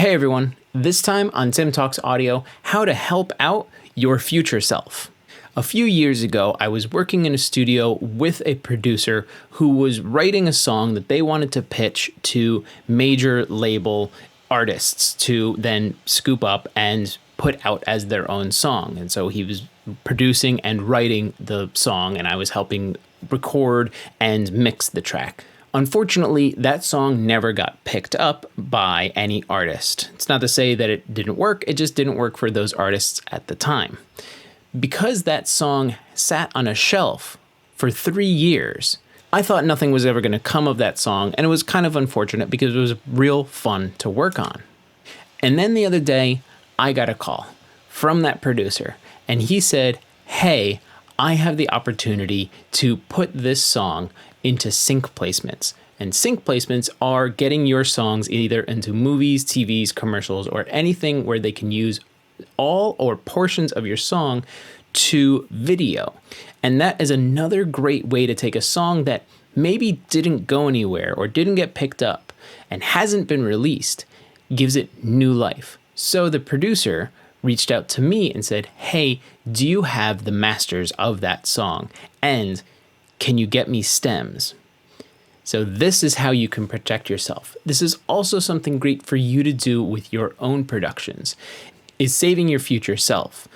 Hey everyone, this time on Tim Talks Audio, how to help out your future self. A few years ago, I was working in a studio with a producer who was writing a song that they wanted to pitch to major label artists to then scoop up and put out as their own song. And so he was producing and writing the song, and I was helping record and mix the track. Unfortunately, that song never got picked up by any artist. It's not to say that it didn't work, it just didn't work for those artists at the time. Because that song sat on a shelf for 3 years, I thought nothing was ever going to come of that song, and it was kind of unfortunate because it was real fun to work on. And then the other day, I got a call from that producer, and he said, "Hey, I have the opportunity to put this song into sync placements." And sync placements are getting your songs either into movies, TVs, commercials, or anything where they can use all or portions of your song to video. And that is another great way to take a song that maybe didn't go anywhere or didn't get picked up and hasn't been released, gives it new life. So the producer reached out to me and said, "Hey, do you have the masters of that song? And can you get me stems?" So this is how you can protect yourself. This is also something great for you to do with your own productions, is saving your future self.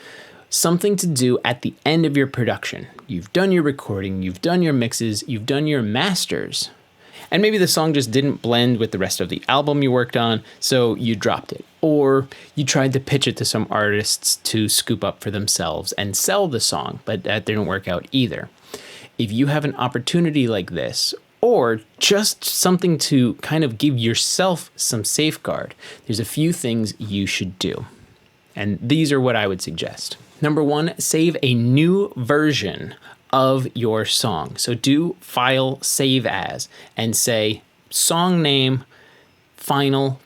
Something to do at the end of your production. You've done your recording, you've done your mixes, you've done your masters, and maybe the song just didn't blend with the rest of the album you worked on, so you dropped it. Or you tried to pitch it to some artists to scoop up for themselves and sell the song, but that didn't work out either. If you have an opportunity like this, or just something to kind of give yourself some safeguard, there's a few things you should do. And these are what I would suggest. Number one, save a new version of your song. So do file save as and say song name final,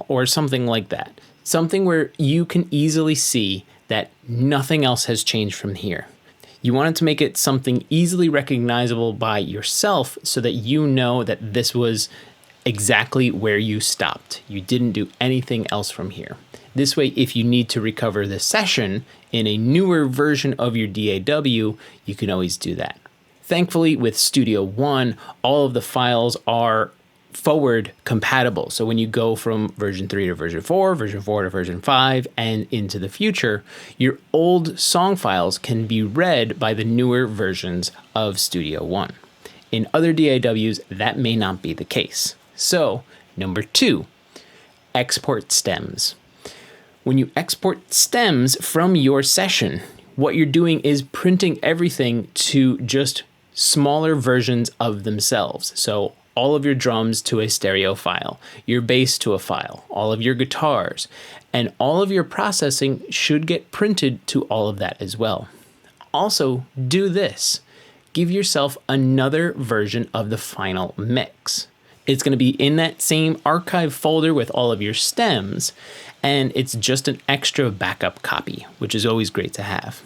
or something like that. Something where you can easily see that nothing else has changed from here. You wanted to make it something easily recognizable by yourself so that you know that this was exactly where you stopped. You didn't do anything else from here. This way, if you need to recover the session in a newer version of your DAW, you can always do that. Thankfully, with Studio One, all of the files are forward compatible. So when you go from version 3 to version 4, version 4 to version 5, and into the future, your old song files can be read by the newer versions of Studio One. In other DAWs, that may not be the case. So, number 2, export stems. When you export stems from your session, what you're doing is printing everything to just smaller versions of themselves. So all of your drums to a stereo file, your bass to a file, all of your guitars, and all of your processing should get printed to all of that as well. Also, do this. Give yourself another version of the final mix. It's going to be in that same archive folder with all of your stems, and it's just an extra backup copy, which is always great to have.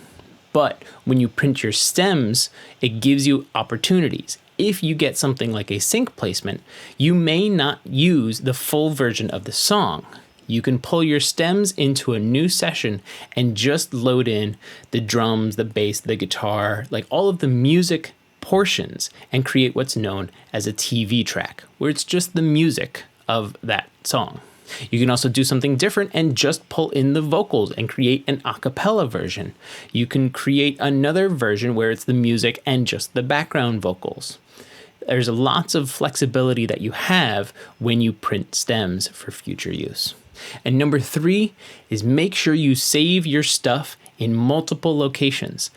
But when you print your stems, it gives you opportunities. If you get something like a sync placement, you may not use the full version of the song. You can pull your stems into a new session and just load in the drums, the bass, the guitar, like all of the music portions, and create what's known as a TV track, where it's just the music of that song. You can also do something different and just pull in the vocals and create an a cappella version. You can create another version where it's the music and just the background vocals. There's lots of flexibility that you have when you print stems for future use. And number 3 is make sure you save your stuff in multiple locations.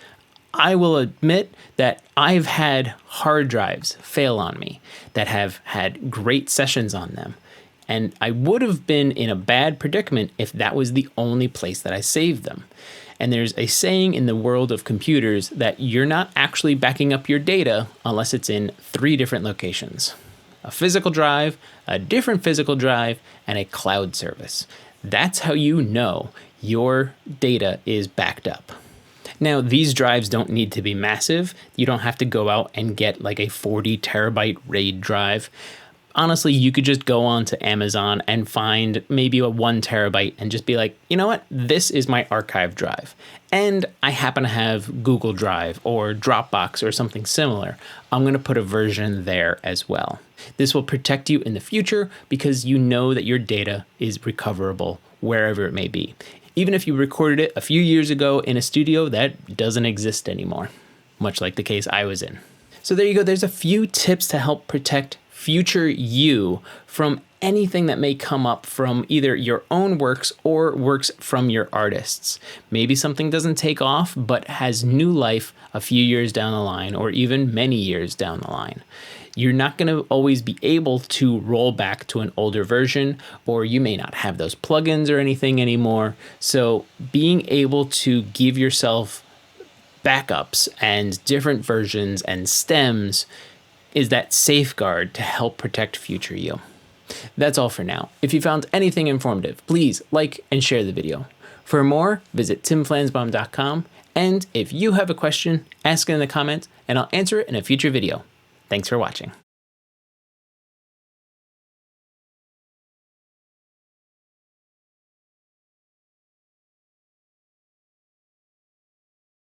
I will admit that I've had hard drives fail on me that have had great sessions on them. And I would have been in a bad predicament if that was the only place that I saved them. And there's a saying in the world of computers that you're not actually backing up your data unless it's in 3 different locations: a physical drive, a different physical drive, and a cloud service. That's how you know your data is backed up. Now, these drives don't need to be massive. You don't have to go out and get like a 40 terabyte RAID drive. Honestly, you could just go on to Amazon and find maybe a 1 terabyte and just be like, you know what, this is my archive drive. And I happen to have Google Drive or Dropbox or something similar. I'm going to put a version there as well. This will protect you in the future because you know that your data is recoverable wherever it may be. Even if you recorded it a few years ago in a studio that doesn't exist anymore, much like the case I was in. So there you go. There's a few tips to help protect future you from anything that may come up from either your own works or works from your artists. Maybe something doesn't take off but has new life a few years down the line or even many years down the line. You're not going to always be able to roll back to an older version, or you may not have those plugins or anything anymore. So being able to give yourself backups and different versions and stems is that safeguard to help protect future you. That's all for now. If you found anything informative, please like and share the video. For more, visit timflansbaum.com, and if you have a question, ask it in the comments and I'll answer it in a future video. Thanks for watching.